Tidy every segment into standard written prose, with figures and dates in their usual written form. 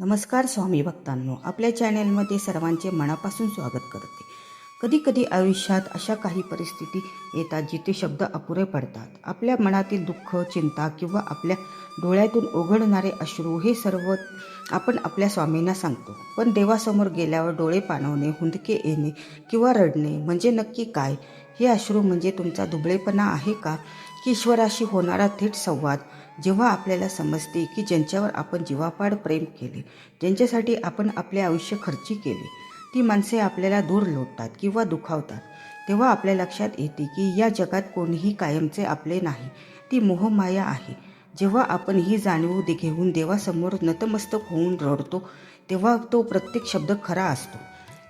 नमस्कार स्वामी भक्तांनो, आपल्या चॅनेलमध्ये सर्वांचे मनापासून स्वागत करते. कधी कधी आयुष्यात अशा काही परिस्थिती येतात जिथे शब्द अपुरे पडतात. आपल्या मनातील दुःख, चिंता किंवा आपल्या डोळ्यातून ओघळणारे अश्रू हे सर्व आपण आपल्या स्वामींना सांगतो. पण देवासमोर गेल्यावर डोळे पाणवणे, हुंदके येणे किंवा रडणे म्हणजे नक्की काय? हे अश्रू म्हणजे तुमचा दुबळेपणा आहे का, की ईश्वराशी होणारा थेट संवाद? जेव्हा आपल्याला समजते की ज्यांच्यावर आपण जीवापाड प्रेम केले, ज्यांच्यासाठी आपण आपले आयुष्य खर्ची केले, ती माणसे आपल्याला दूर लोटतात किंवा दुखावतात, तेव्हा आपल्या लक्षात येते की या जगात कोणीही कायमचे आपले नाही. ती मोहमाया आहे. जेव्हा आपण ही जाणीव घेऊन देवासमोर नतमस्तक होऊन रडतो, तेव्हा तो प्रत्येक शब्द खरा असतो.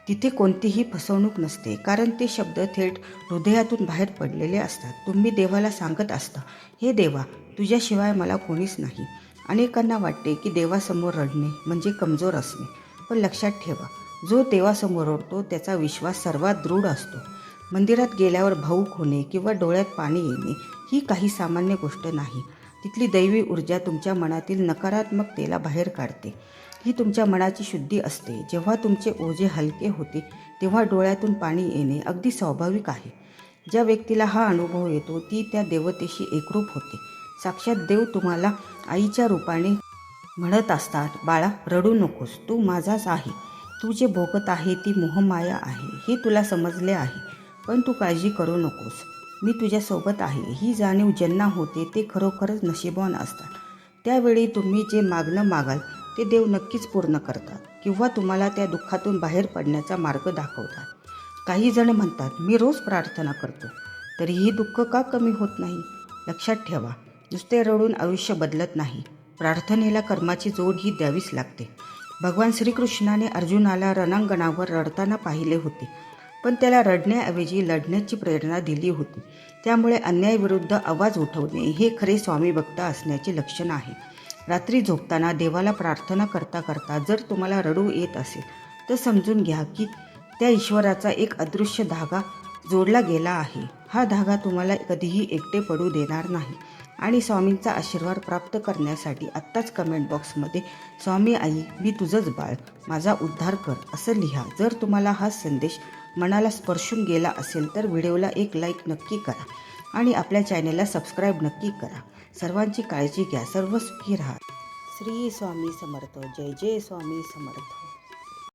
तिथे कोणतीही फसवणूक नसते, कारण ते शब्द थेट हृदयातून बाहेर पडलेले असतात. तुम्ही देवाला सांगत असता, हे देवा, तुझ्याशिवाय मला कोणीच नाही. अनेकांना वाटते की देवासमोर रडणे म्हणजे कमजोर असणे, पण लक्षात ठेवा, जो देवासमोर रडतो त्याचा विश्वास सर्वात दृढ असतो. मंदिरात गेल्यावर भाऊक होणे किंवा डोळ्यात पाणी येणे ही काही सामान्य गोष्ट नाही. तिथली दैवी ऊर्जा तुमच्या मनातील नकारात्मकतेला बाहेर काढते. ही तुमच्या मनाची शुद्धी असते. जेव्हा तुमचे ओझे हलके होते तेव्हा डोळ्यातून पाणी येणे अगदी स्वाभाविक आहे. ज्या व्यक्तीला हा अनुभव येतो ती त्या देवतेशी एकरूप होते. साक्षात देव तुम्हाला आईच्या रूपाने म्हणत असतात, बाळा, रडू नकोस, तू माझाच आहे. तू जे भोगत आहे ती मोहमाया आहे, हे तुला समजले आहे. पण तू काळजी करू नकोस, मी तुझ्यासोबत आहे. ही जाणीव ज्यांना होते ते खरोखरच नशीबवान असतात. त्यावेळी तुम्ही जे मागणं मागाल ते देव नक्कीच पूर्ण करतात किंवा तुम्हाला त्या दुःखातून बाहेर पडण्याचा मार्ग दाखवतात. काही जण म्हणतात, मी रोज प्रार्थना करतो तरीही दुःख का कमी होत नाही? लक्षात ठेवा, नुसते रडून आयुष्य बदलत नाही. प्रार्थनेला कर्माची जोड ही द्यावीच लागते. भगवान श्रीकृष्णाने अर्जुनाला रणांगणावर रडताना पाहिले होते, पण त्याला रडण्याऐवजी लढण्याची प्रेरणा दिली होती. त्यामुळे अन्यायाविरुद्ध आवाज उठवणे हे खरे स्वामी भक्त असण्याचे लक्षण आहे. रात्री झोपताना देवाला प्रार्थना करता करता जर तुम्हाला रडू येत असेल तर समजून घ्या की त्या ईश्वराचा एक अदृश्य धागा जोडला गेला आहे. हा धागा तुम्हाला कधीही एकटे पडू देणार नाही. आणि स्वामींचा आशीर्वाद प्राप्त करण्यासाठी आत्ताच कमेंट बॉक्समध्ये स्वामी आई, मी तुझंच बाळ, माझा उद्धार कर असं लिहा. जर तुम्हाला हा संदेश मनाला स्पर्शून गेला असेल तर व्हिडिओला एक लाईक नक्की करा आणि आपल्या चॅनेलला सबस्क्राईब नक्की करा. सर्वांची काळजी घ्या. सर्व सुखी राहा. श्री स्वामी समर्थ. जय जय स्वामी समर्थ.